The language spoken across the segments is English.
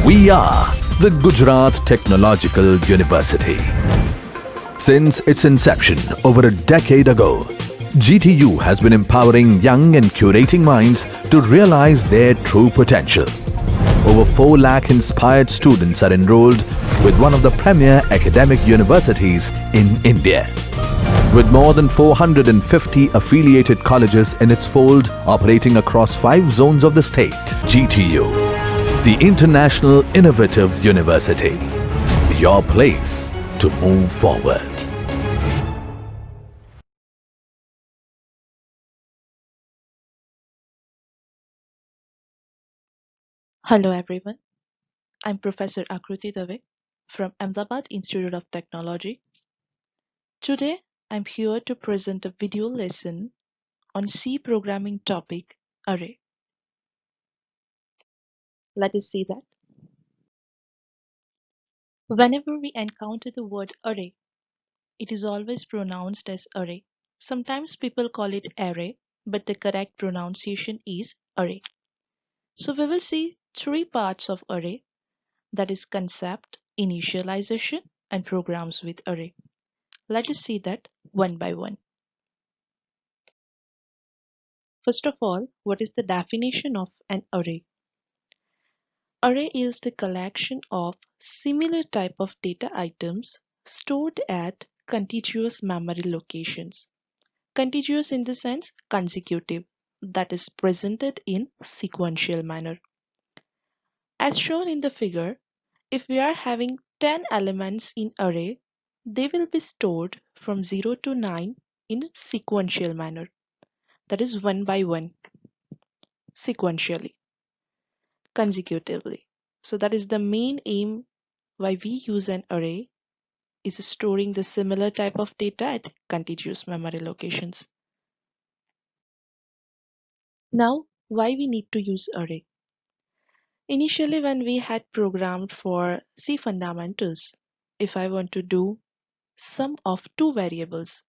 We are the Gujarat Technological University. Since its inception over a decade ago, GTU has been empowering young and curating minds to realize their true potential. Over 4 lakh inspired students are enrolled with one of the premier academic universities in India. With more than 450 affiliated colleges in its fold operating across 5 zones of the state, GTU, the International Innovative University, your place to move forward. Hello everyone, I'm Professor AKRUTI from Ahmedabad Institute of Technology. Today, I'm here to present a video lesson on C programming topic array. Let us see that. Whenever we encounter the word array, it is always pronounced as array. Sometimes people call it array, but the correct pronunciation is array. So we will see 3 parts of array, that is concept, initialization, and programs with array. Let us see that one by one. First of all, what is the definition of an array? Array is the collection of similar type of data items stored at contiguous memory locations. Contiguous in the sense consecutive, that is presented in sequential manner. As shown in the figure, if we are having 10 elements in array, they will be stored from 0 to 9 in sequential manner, that is one by one, sequentially, consecutively. So that is the main aim why we use an array, is storing the similar type of data at contiguous memory locations. Now, why we need to use array? Initially, when we had programmed for C fundamentals, if I want to do sum of 2 variables,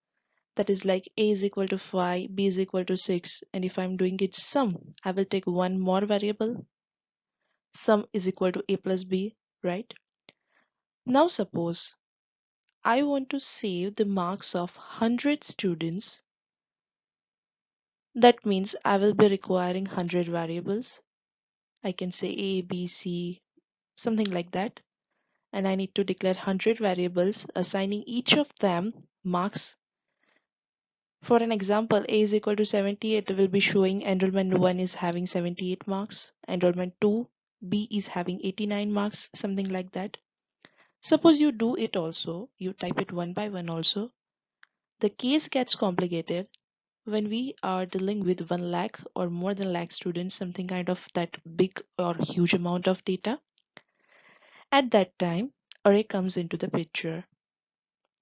that is like a is equal to 5, b is equal to 6, and if I'm doing its sum, I will take one more variable, sum is equal to a plus b, right? Now suppose I want to save the marks of 100 students. That means I will be requiring 100 variables. I can say A, B, C, something like that. And I need to declare 100 variables, assigning each of them marks. For an example, A is equal to 78 will be showing enrollment 1 is having 78 marks, enrollment 2, B is having 89 marks, something like that. Suppose you do it also, you type it one by one also. The case gets complicated when we are dealing with 1 lakh or more than lakh students, something kind of that big or huge amount of data. At that time, array comes into the picture.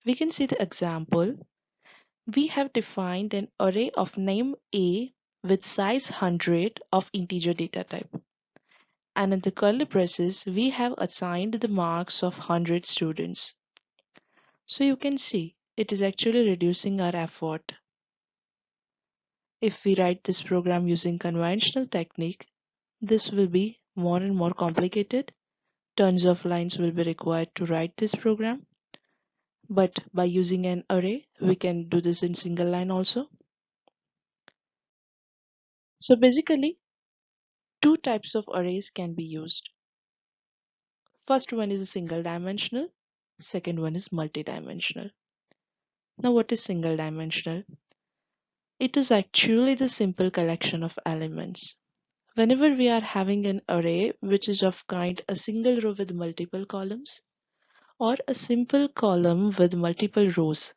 We can see the example. We have defined an array of name A with size 100 of integer data type. And in the curly braces, we have assigned the marks of 100 students. So you can see it is actually reducing our effort. If we write this program using conventional technique, this will be more and more complicated. Tons of lines will be required to write this program. But by using an array, we can do this in single line also. So basically, 2 types of arrays can be used. First one is a single dimensional, second one is multidimensional. Now what is single dimensional? It is actually the simple collection of elements. Whenever we are having an array which is of kind a single row with multiple columns or a simple column with multiple rows,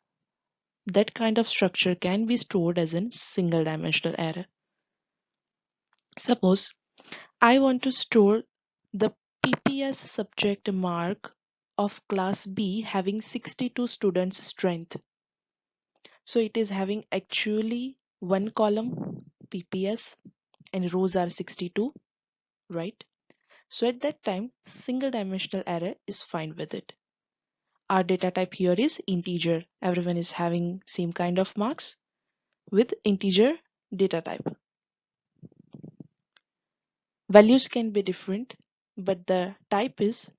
that kind of structure can be stored as a single dimensional array. Suppose I want to store the PPS subject mark of class B having 62 students strength. So it is having actually one column PPS and rows are 62, right? So at that time, single dimensional array is fine with it. Our data type here is integer. Everyone is having same kind of marks with integer data type. Values can be different. but the type is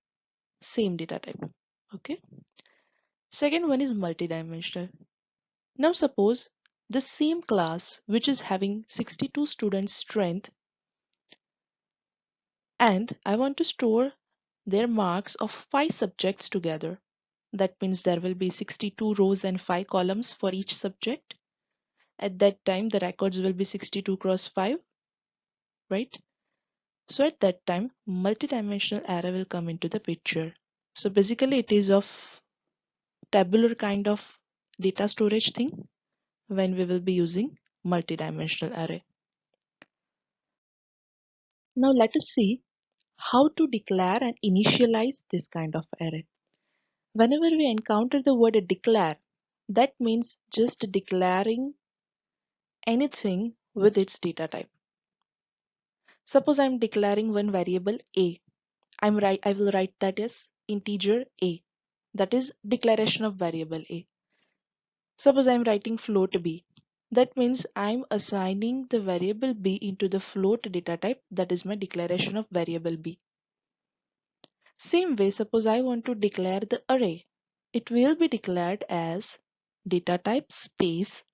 same data type. Okay. Second one is multidimensional. Now suppose the same class which is having 62 students strength, and I want to store their marks of 5 subjects together. That means there will be 62 rows and 5 columns for each subject. At that time, the records will be 62 cross 5, right? So at that time, multidimensional array will come into the picture. So basically, it is of tabular kind of data storage thing when we will be using multidimensional array. Now let us see how to declare and initialize this kind of array. Whenever we encounter the word declare, that means just declaring anything with its data type. Suppose I'm declaring one variable a. I will write that as integer a. That is declaration of variable a. Suppose I'm writing float b. That means I'm assigning the variable b into the float data type. That is my declaration of variable b. Same way, suppose I want to declare the array. It will be declared as data type space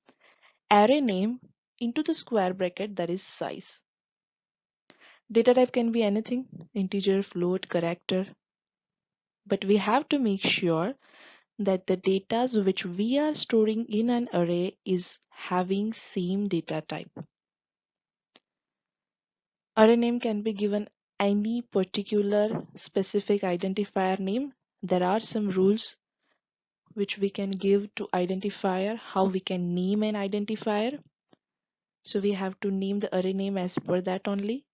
array name into the square bracket, that is size. Data type can be anything, integer, float, character, but we have to make sure that the data which we are storing in an array is having same data type. Array name can be given any particular specific identifier name. There are some rules which we can give to identifier, how we can name an identifier. So we have to name the array name as per that only.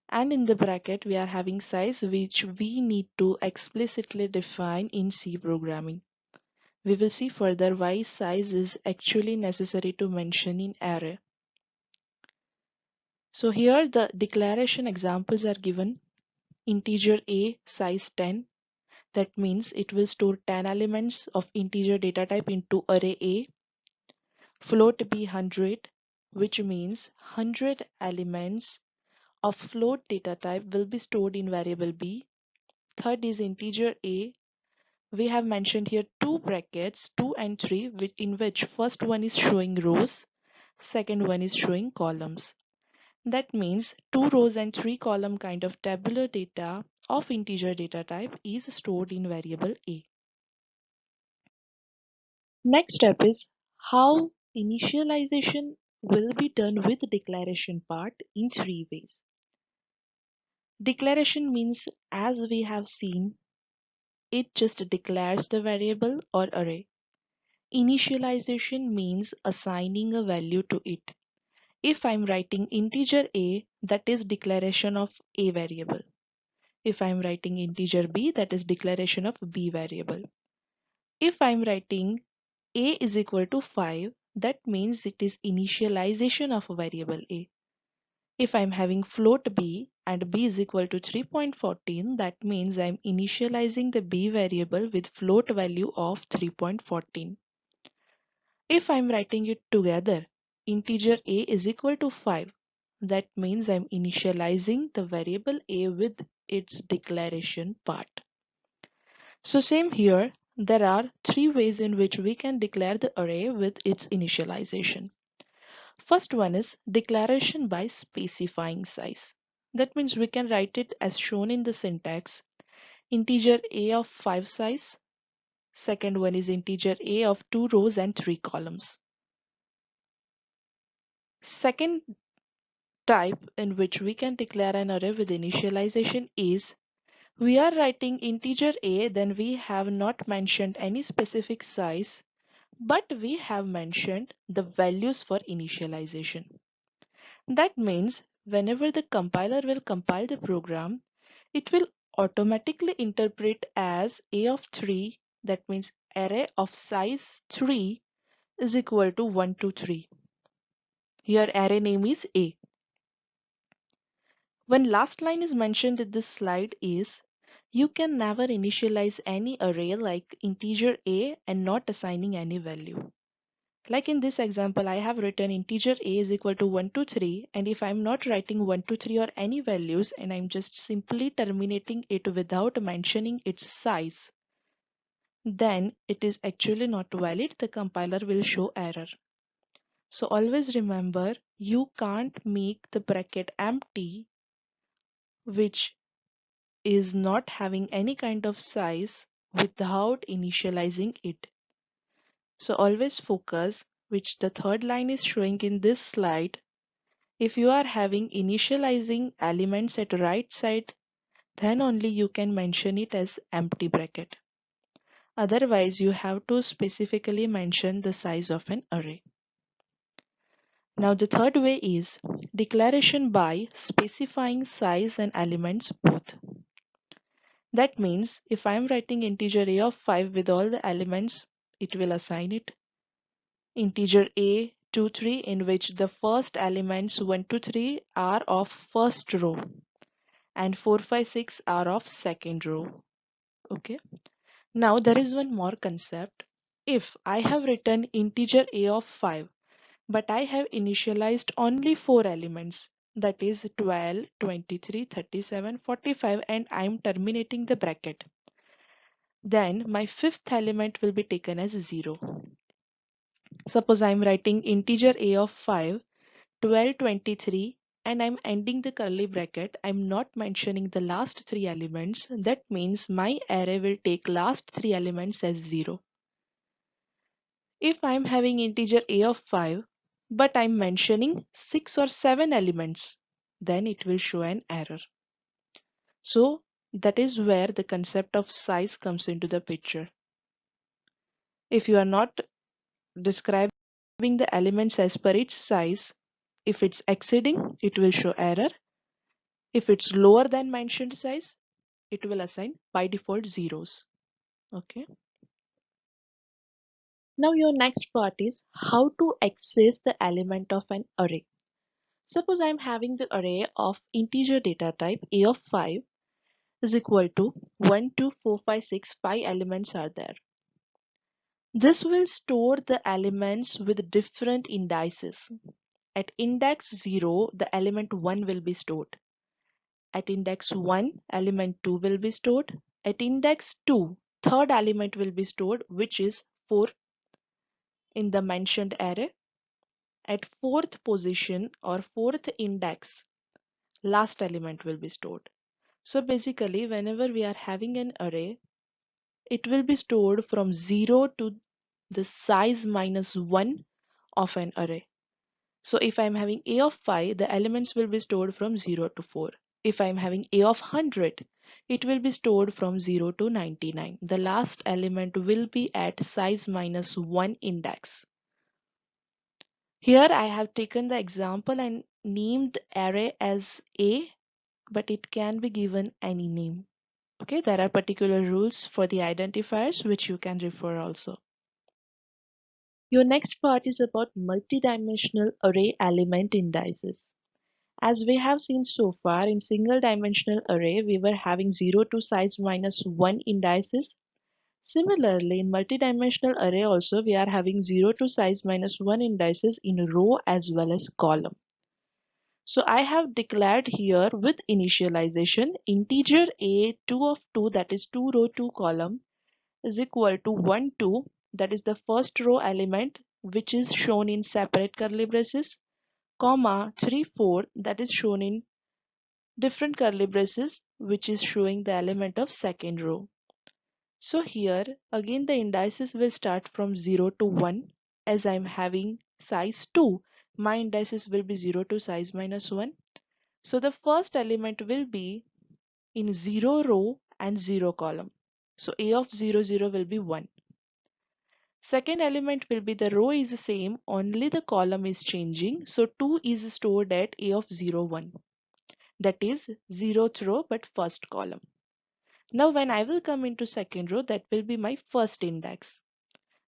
And in the bracket, we are having size, which we need to explicitly define in C programming. We will see further why size is actually necessary to mention in array. So here the declaration examples are given. Integer a size 10. That means it will store 10 elements of integer data type into array A. Float b 100, which means 100 elements of float data type will be stored in variable b. Third is integer a. We have mentioned here two brackets, 2 and 3, in which first one is showing rows, second one is showing columns. That means 2 rows and 3 column kind of tabular data of integer data type is stored in variable a. Next step is how initialization will be done with declaration part in 3 ways. Declaration means, as we have seen, it just declares the variable or array. Initialization means assigning a value to it. If I'm writing integer a, that is declaration of a variable. If I'm writing integer b, that is declaration of b variable. If I'm writing a is equal to 5, that means it is initialization of a variable a. If I'm having float b and b is equal to 3.14, that means I'm initializing the b variable with float value of 3.14. If I'm writing it together, integer a is equal to 5, that means I'm initializing the variable a with its declaration part. So same here, there are 3 ways in which we can declare the array with its initialization. First one is declaration by specifying size. That means we can write it as shown in the syntax. Integer a of 5 size. Second one is integer a of 2 rows and 3 columns. Second type in which we can declare an array with initialization is we are writing integer a, then we have not mentioned any specific size, but we have mentioned the values for initialization. That means whenever the compiler will compile the program, it will automatically interpret as a of 3, that means array of size 3 is equal to 1 to 3. Here array name is a. One last line is mentioned in this slide is you can never initialize any array like integer a and not assigning any value. Like in this example, I have written integer a is equal to 1 to 3, and if I'm not writing 1 to 3 or any values and I'm just simply terminating it without mentioning its size, then it is actually not valid. The compiler will show error. So always remember, you can't make the bracket empty which is not having any kind of size without initializing it. So always focus, which the third line is showing in this slide. If you are having initializing elements at right side, then only you can mention it as empty bracket. Otherwise, you have to specifically mention the size of an array. Now the third way is declaration by specifying size and elements both. That means if I am writing integer a of 5 with all the elements, it will assign it. Integer a 2, 3 in which the first elements 1 to 3 are of first row and 4, 5, 6 are of second row. Okay. Now there is one more concept. If I have written integer a of 5 but I have initialized only 4 elements, that is 12, 23, 37, 45, and I am terminating the bracket, then my fifth element will be taken as 0. Suppose I am writing integer a of 5, 12, 23, and I'm ending the curly bracket. I'm not mentioning the last 3 elements. That means my array will take last 3 elements as 0. If I'm having integer a of 5, but I'm mentioning 6 or 7 elements, then it will show an error. So that is where the concept of size comes into the picture. If you are not describing the elements as per its size, if it's exceeding, it will show error. If it's lower than mentioned size, it will assign by default zeros. Okay. Now your next part is how to access the element of an array. Suppose I am having the array of integer data type a of 5 is equal to 1, 2, 4, 5, 6, 5 elements are there. This will store the elements with different indices. At index 0, the element 1 will be stored. At index 1, element 2 will be stored. At index 2, third element will be stored, which is 4 in the mentioned array. At fourth position or fourth index, last element will be stored. So basically, whenever we are having an array, it will be stored from 0 to the size minus 1 of an array. So if I'm having a of 5, the elements will be stored from 0 to 4. If I'm having a of 100, it will be stored from 0 to 99. The last element will be at size minus 1 index. Here I have taken the example and named array as A, but it can be given any name. Okay, there are particular rules for the identifiers which you can refer also. Your next part is about multidimensional array element indices. As we have seen so far, in single dimensional array, we were having 0 to size minus 1 indices. Similarly, in multidimensional array also, we are having 0 to size minus 1 indices in row as well as column. So I have declared here with initialization integer a 2 of 2, that is 2 row 2 column, is equal to 1 2, that is the first row element which is shown in separate curly braces, comma 3 4, that is shown in different curly braces which is showing the element of second row. So here again the indices will start from 0 to 1. As I am having size 2, my indices will be 0 to size minus 1. So the first element will be in 0 row and 0 column. So a of 0 0 will be 1. Second element will be the row is the same, only the column is changing. So 2 is stored at a of 0 1. That is 0th row but first column. Now when I will come into second row, that will be my first index,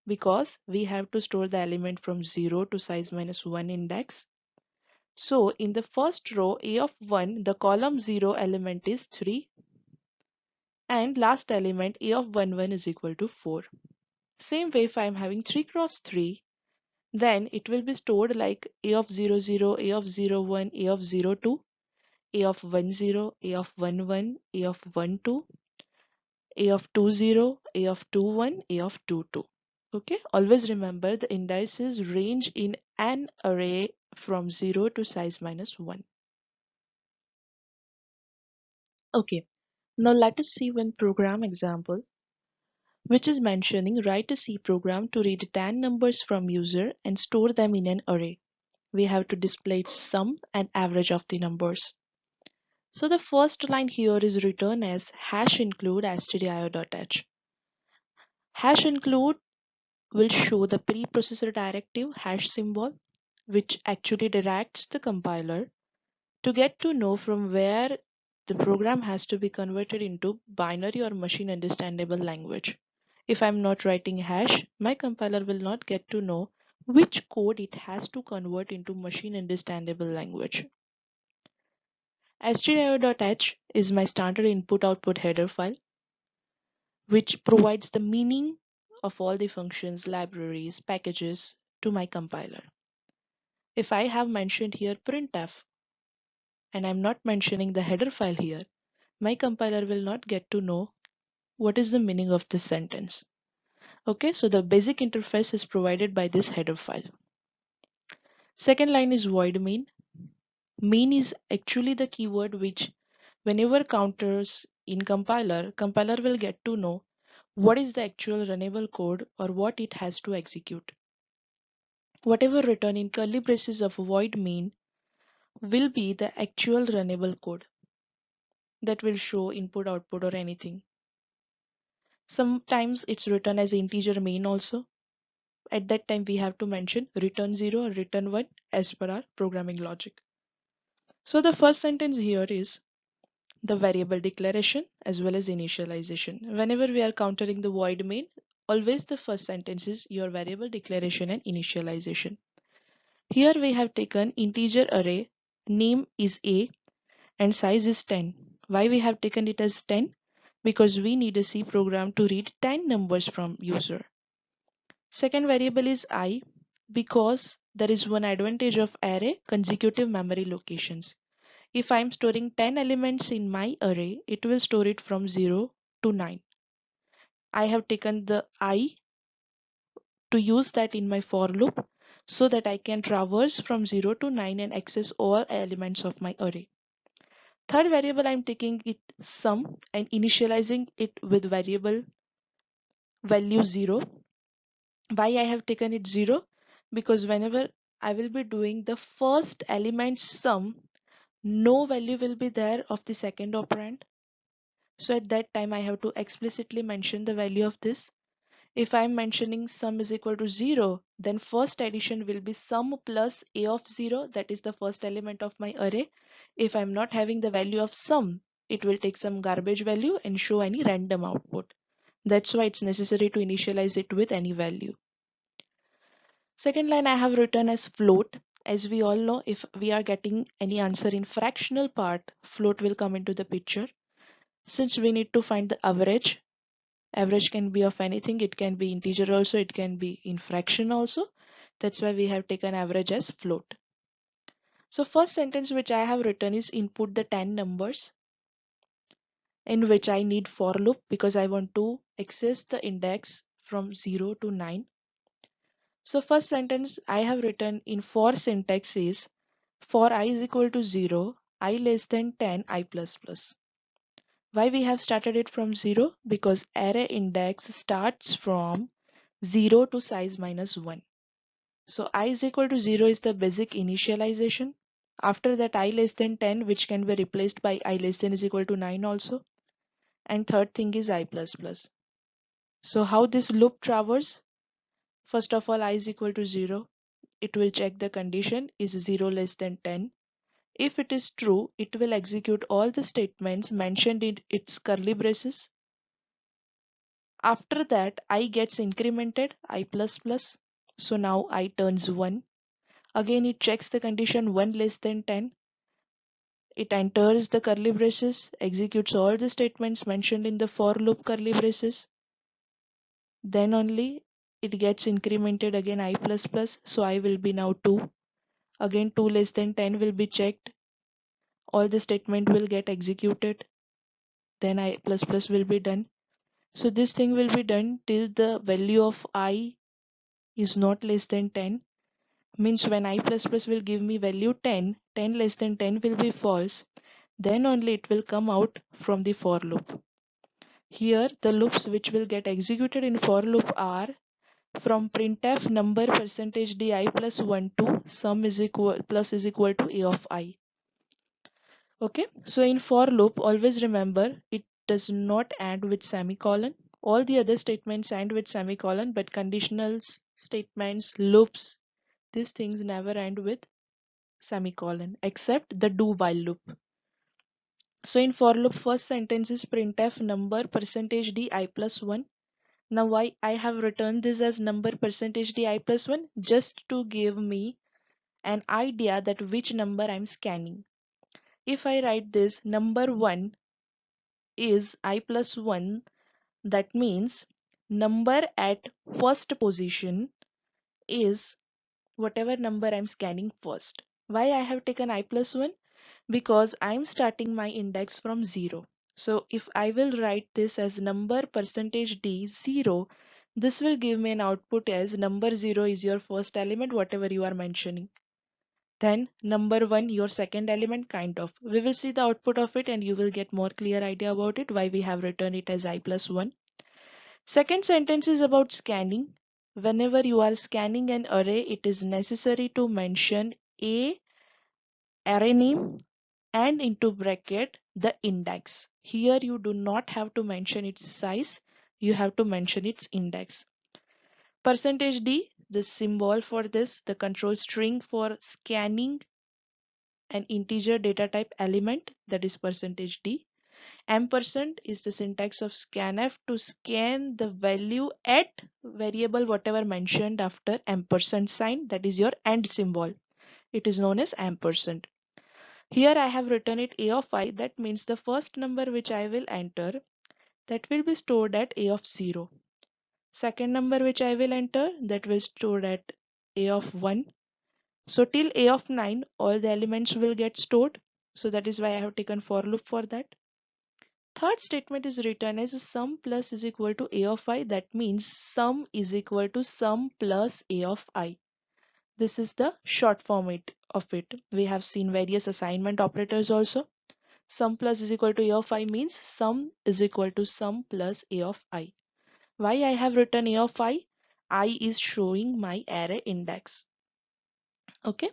because we have to store the element from 0 to size minus 1 index. So in the first row a of 1, the column 0 element is 3 and last element a of 1 1 is equal to 4. Same way, if I am having 3 cross 3, Then it will be stored like a of 0 0, a of 0 1, a of 0 2, a of 1 0, a of 1 1, a of 1 2, a of 2 0, a of 2 1, a of 2 2. Okay, always remember the indices range in an array from 0 to size minus 1. Okay, now let us see one program example which is mentioning write a C program to read 10 numbers from user and store them in an array. We have to display its sum and average of the numbers. So the first line here is written as hash include stdio.h. Hash include will show the preprocessor directive hash symbol, which actually directs the compiler to get to know from where the program has to be converted into binary or machine understandable language. If I'm not writing hash, my compiler will not get to know which code it has to convert into machine understandable language. stdio.h is my standard input output header file, which provides the meaning of all the functions, libraries, packages to my compiler. If I have mentioned here printf and I'm not mentioning the header file here, my compiler will not get to know what is the meaning of this sentence. Okay, so the basic interface is provided by this header file. Second line is void main. Main is actually the keyword which whenever counters in compiler will get to know what is the actual runnable code or what it has to execute. Whatever written in curly braces of void main will be the actual runnable code that will show input, output or anything. Sometimes it's written as integer main also. At that time we have to mention return 0 or return 1 as per our programming logic. So the first sentence here is the variable declaration as well as initialization. Whenever we are countering the void main, always the first sentence is your variable declaration and initialization. Here we have taken integer array, name is A and size is 10. Why we have taken it as 10? Because we need a C program to read 10 numbers from user. Second variable is I because there is one advantage of array, consecutive memory locations. If I'm storing 10 elements in my array, it will store it from 0 to 9. I have taken the I to use that in my for loop so that I can traverse from 0 to 9 and access all elements of my array. Third variable I'm taking it sum and initializing it with variable value 0. Why I have taken it 0? Because whenever I will be doing the first element sum, no value will be there of the second operand. So at that time I have to explicitly mention the value of this. If I'm mentioning sum is equal to 0, then first addition will be sum plus a of 0, that is the first element of my array. If I'm not having the value of sum, it will take some garbage value and show any random output. That's why it's necessary to initialize it with any value. Second line I have written as float. As we all know, if we are getting any answer in fractional part, float will come into the picture. Since we need to find the average can be of anything, it can be integer also, it can be in fraction also. That's why we have taken average as float. So first sentence which I have written is input the 10 numbers, in which I need for loop because I want to access the index from 0 to 9. So first sentence I have written in for syntax is for I is equal to 0, I less than 10, I plus plus. Why we have started it from 0? Because array index starts from 0 to size minus 1. So I is equal to 0 is the basic initialization. After that I less than 10, which can be replaced by I less than is equal to 9 also. And third thing is I plus plus. So how this loop traverses? First of all, I is equal to 0. It will check the condition is 0 less than 10. If it is true, it will execute all the statements mentioned in its curly braces. After that, I gets incremented, I plus plus. So now I turns 1. Again, it checks the condition 1 less than 10. It enters the curly braces, executes all the statements mentioned in the for loop curly braces. Then only it gets incremented again I plus plus, so I will be now 2. Again 2 less than 10 will be checked, all the statement will get executed, then I plus plus will be done. So this thing will be done till the value of I is not less than 10. Means when I plus plus will give me value 10, 10 less than 10 will be false. Then only it will come out from the for loop. Here the loops which will get executed in for loop are from printf number percentage di plus 1 to sum is equal plus is equal to a of I. Okay, so in for loop always remember it does not end with semicolon. All the other statements end with semicolon, but conditionals, statements, loops, these things never end with semicolon except the do while loop. So in for loop first sentence is printf number percentage di plus 1. Now why I have written this as number percentage di plus 1, just to give me an idea that which number I'm scanning. If I write this number 1 is I plus 1, that means number at first position is whatever number I'm scanning first. Why I have taken I plus 1? Because I'm starting my index from 0. So if I will write this as number percentage d 0, this will give me an output as number 0 is your first element, whatever you are mentioning. Then number 1 your second element, kind of. We will see the output of it and you will get more clear idea about it, why we have written it as I plus 1. Second sentence is about scanning. Whenever you are scanning an array, it is necessary to mention a array name and into bracket the index. Here you do not have to mention its size, you have to mention its index. Percentage D, the symbol for this, the control string for scanning an integer data type element, that is percentage D. Ampersand is the syntax of scanf to scan the value at variable whatever mentioned after ampersand sign, that is your AND symbol. It is known as ampersand. Here I have written it a of I, that means the first number which I will enter, that will be stored at a of 0. Second number which I will enter, that will stored at a of 1. So till a of 9 all the elements will get stored. So that is why I have taken for loop for that. Third statement is written as sum plus is equal to a of I, that means sum is equal to sum plus a of I. This is the short form of it. We have seen various assignment operators also. Sum plus is equal to a of I means sum is equal to sum plus a of I. Why I have written a of I? I is showing my array index. Okay.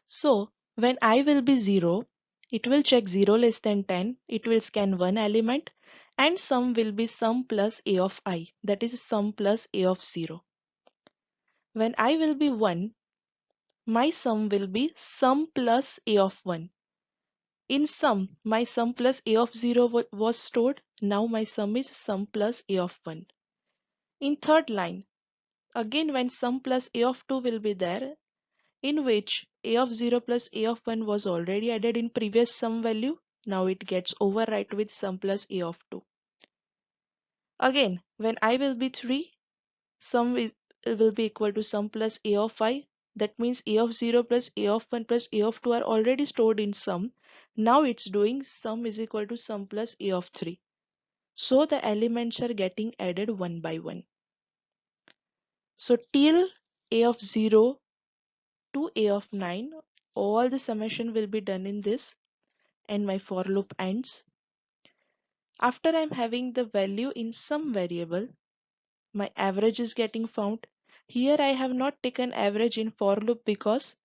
So when I will be 0, it will check 0 less than 10. It will scan one element and sum will be sum plus a of I. That is sum plus a of 0. When I will be 1, my sum will be sum plus a of 1. In sum, my sum plus a of 0 was stored. Now my sum is sum plus a of 1. In third line, again when sum plus a of 2 will be there, in which a of 0 plus a of 1 was already added in previous sum value. Now it gets overwrite with sum plus a of 2. Again, when I will be 3, sum will be equal to sum plus a of I. That means a of 0 plus a of 1 plus a of 2 are already stored in sum. Now it's doing sum is equal to sum plus a of 3. So the elements are getting added one by one. So till a of 0 to a of 9, all the summation will be done in this and my for loop ends. After I'm having the value in some variable, my average is getting found. Here I have not taken average in for loop because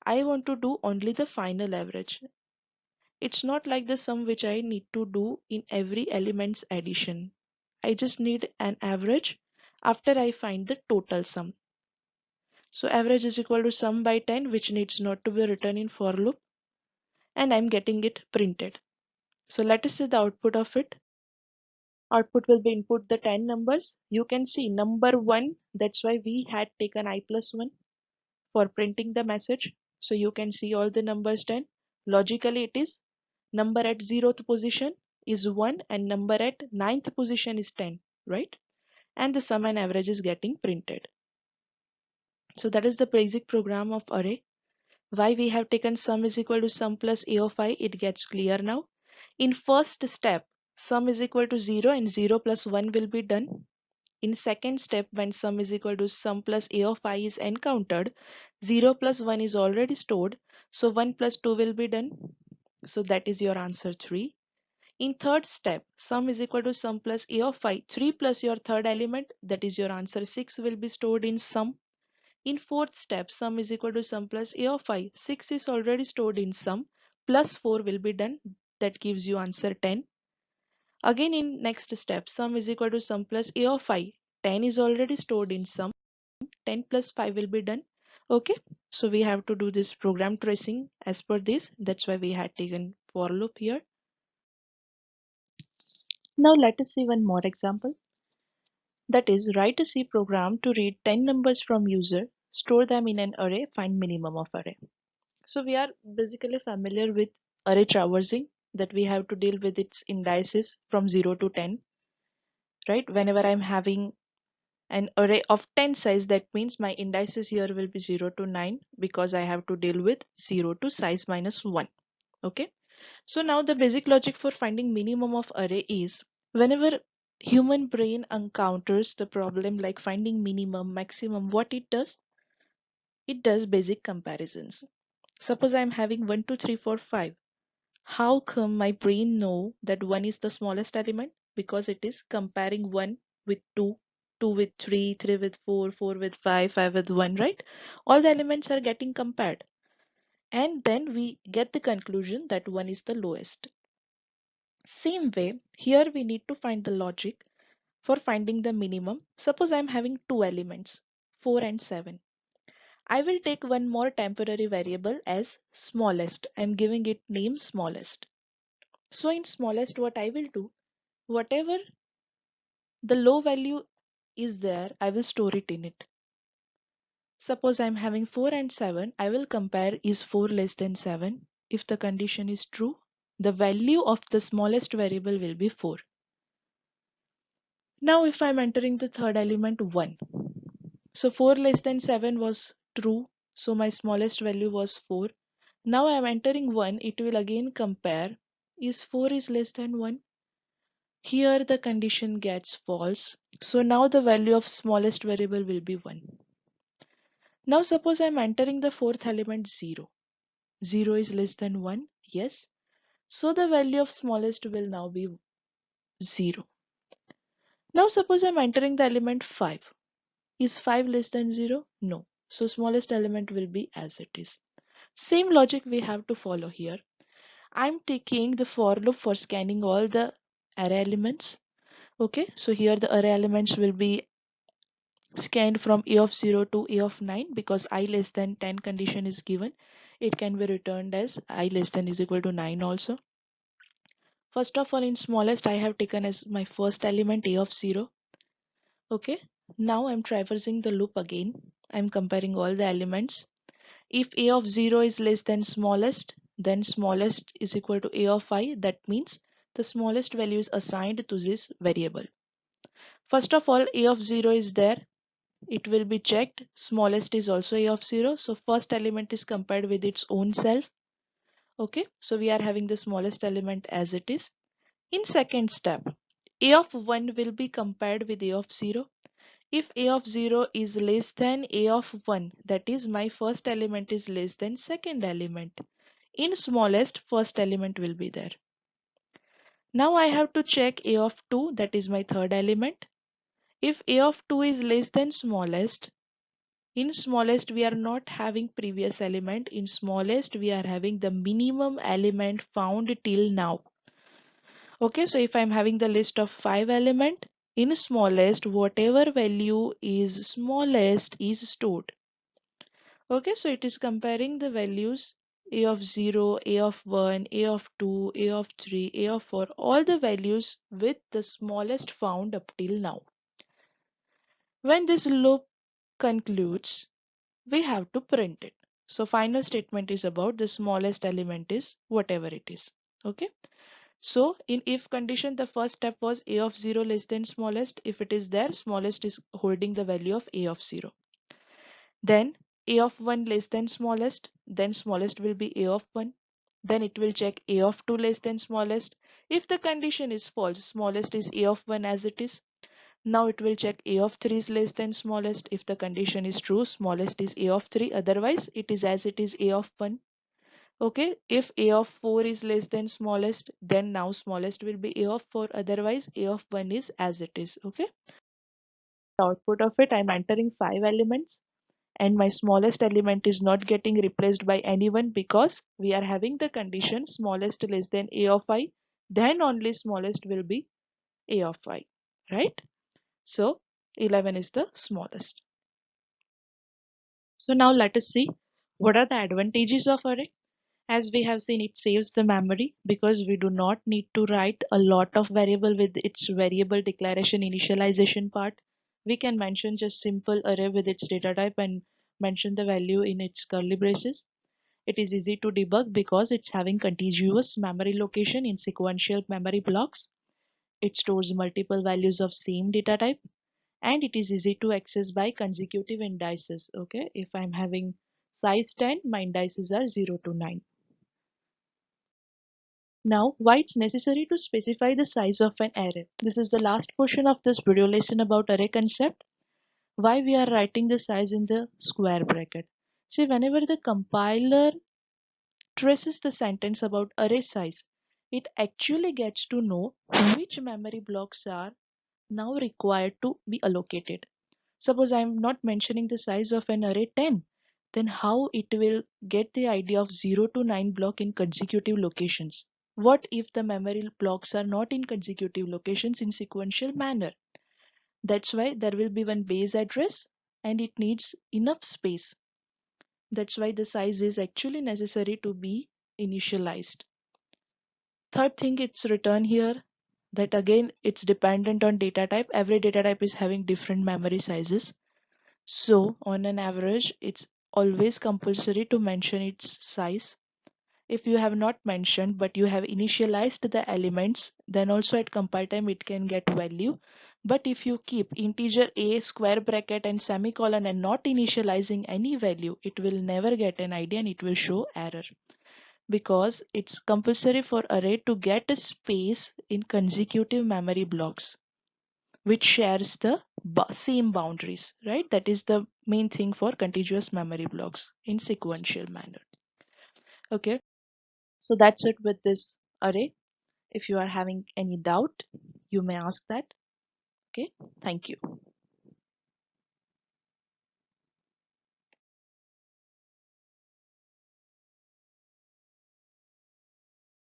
I want to do only the final average. It's not like the sum which I need to do in every element's addition. I just need an average after I find the total sum. So average is equal to sum by 10, which needs not to be written in for loop, and I'm getting it printed. So let us see the output of it. Output will be input the 10 numbers. You can see number 1, that's why we had taken I plus 1 for printing the message. So you can see all the numbers 10. Logically it is number at 0th position is 1 and number at 9th position is 10, right? And the sum and average is getting printed. So that is the basic program of array. Why we have taken sum is equal to sum plus a of I, it gets clear now. In first step, sum is equal to 0 and 0 plus 1 will be done. In second step, when sum is equal to sum plus a of I is encountered, 0 plus 1 is already stored, so 1 plus 2 will be done. So that is your answer 3. In third step, sum is equal to sum plus a of I, 3 plus your third element, that is your answer 6 will be stored in sum. In fourth step, sum is equal to sum plus a of I, 6 is already stored in sum, plus 4 will be done, that gives you answer 10. Again in next step, sum is equal to sum plus a of I, 10 is already stored in sum, 10 plus 5 will be done. Okay, so we have to do this program tracing as per this, that's why we had taken for loop here. Now let us see one more example. That is, write a C program to read 10 numbers from user, store them in an array, find minimum of array. So we are basically familiar with array traversing, that we have to deal with its indices from 0 to 10, right? Whenever I'm having an array of 10 size, that means my indices here will be 0 to 9 because I have to deal with 0 to size minus 1. Okay. So now the basic logic for finding minimum of array is, whenever human brain encounters the problem like finding minimum, maximum, what it does? It does basic comparisons. Suppose I'm having 1, 2, 3, 4, 5. How come my brain know that 1 is the smallest element? Because it is comparing 1 with 2, 2 with 3, 3 with 4, 4 with 5, 5 with 1, right? All the elements are getting compared. And then we get the conclusion that 1 is the lowest. Same way, here we need to find the logic for finding the minimum. Suppose I am having two elements, 4 and 7. I will take one more temporary variable as smallest. I am giving it name smallest. So in smallest, what I will do, whatever the low value is there, I will store it in it. Suppose I am having 4 and 7, I will compare is 4 less than 7. If the condition is true, the value of the smallest variable will be 4. Now if I am entering the third element 1. So 4 less than 7 was true. So my smallest value was 4. Now I am entering 1. It will again compare. Is 4 is less than 1? Here the condition gets false. So now the value of smallest variable will be 1. Now suppose I am entering the fourth element 0. 0 is less than 1. Yes. So the value of smallest will now be 0. Now suppose I am entering the element 5. Is 5 less than 0? No. So smallest element will be as it is. Same logic we have to follow here. I'm taking the for loop for scanning all the array elements. Okay, so here the array elements will be scanned from a of 0 to a of 9 because I less than 10 condition is given. It can be returned as I less than is equal to 9 also. First of all, in smallest I have taken as my first element a of 0. Okay, now I'm traversing the loop again. I'm comparing all the elements. If a of 0 is less than smallest, then smallest is equal to a of I. That means the smallest value is assigned to this variable. First of all, a of 0 is there. It will be checked. Smallest is also a of 0. So first element is compared with its own self. Okay, so we are having the smallest element as it is. In second step, a of 1 will be compared with a of 0. If a of 0 is less than a of 1, that is my first element is less than second element. In smallest, first element will be there. Now I have to check a of 2, that is my third element. If a of 2 is less than smallest, in smallest we are not having previous element. In smallest we are having the minimum element found till now. Okay, so if I'm having the list of 5 element, in smallest whatever value is smallest is stored. Okay, so it is comparing the values a of 0, a of 1, a of 2, a of 3, a of 4, all the values with the smallest found up till now. When this loop concludes, we have to print it. So final statement is about the smallest element is whatever it is. Okay. So in if condition, the first step was a of 0 less than smallest. If it is there, smallest is holding the value of a of 0. Then a of 1 less than smallest, then smallest will be a of 1. Then it will check a of 2 less than smallest. If the condition is false, smallest is a of 1 as it is. Now it will check a of 3 is less than smallest. If the condition is true, smallest is a of 3. Otherwise, it is as it is a of 1. Okay, if a of 4 is less than smallest, then now smallest will be a of 4. Otherwise, a of 1 is as it is. Okay, output of it, I'm entering 5 elements, and my smallest element is not getting replaced by anyone because we are having the condition smallest less than a of I, then only smallest will be a of I, right? So 11 is the smallest. So now let us see what are the advantages of array. As we have seen, it saves the memory because we do not need to write a lot of variable with its variable declaration initialization part. We can mention just simple array with its data type and mention the value in its curly braces. It is easy to debug because it's having contiguous memory location in sequential memory blocks. It stores multiple values of same data type, and it is easy to access by consecutive indices. Okay, if I'm having size 10, my indices are 0 to 9. Now, why it's necessary to specify the size of an array. This is the last portion of this video lesson about array concept. Why we are writing the size in the square bracket. See, whenever the compiler traces the sentence about array size, it actually gets to know which memory blocks are now required to be allocated. Suppose I am not mentioning the size of an array 10, then how it will get the idea of 0 to 9 block in consecutive locations? What if the memory blocks are not in consecutive locations in sequential manner? That's why there will be one base address and it needs enough space. That's why the size is actually necessary to be initialized. Third thing, it's written here that again it's dependent on data type. Every data type is having different memory sizes. So on an average, it's always compulsory to mention its size. If you have not mentioned but you have initialized the elements, then also at compile time it can get value. But if you keep integer a square bracket and semicolon and not initializing any value, it will never get an ID and it will show error, because it's compulsory for array to get a space in consecutive memory blocks which shares the same boundaries, right? That is the main thing for contiguous memory blocks in sequential manner. Okay, so that's it with this array. If you are having any doubt, you may ask that. Okay, thank you.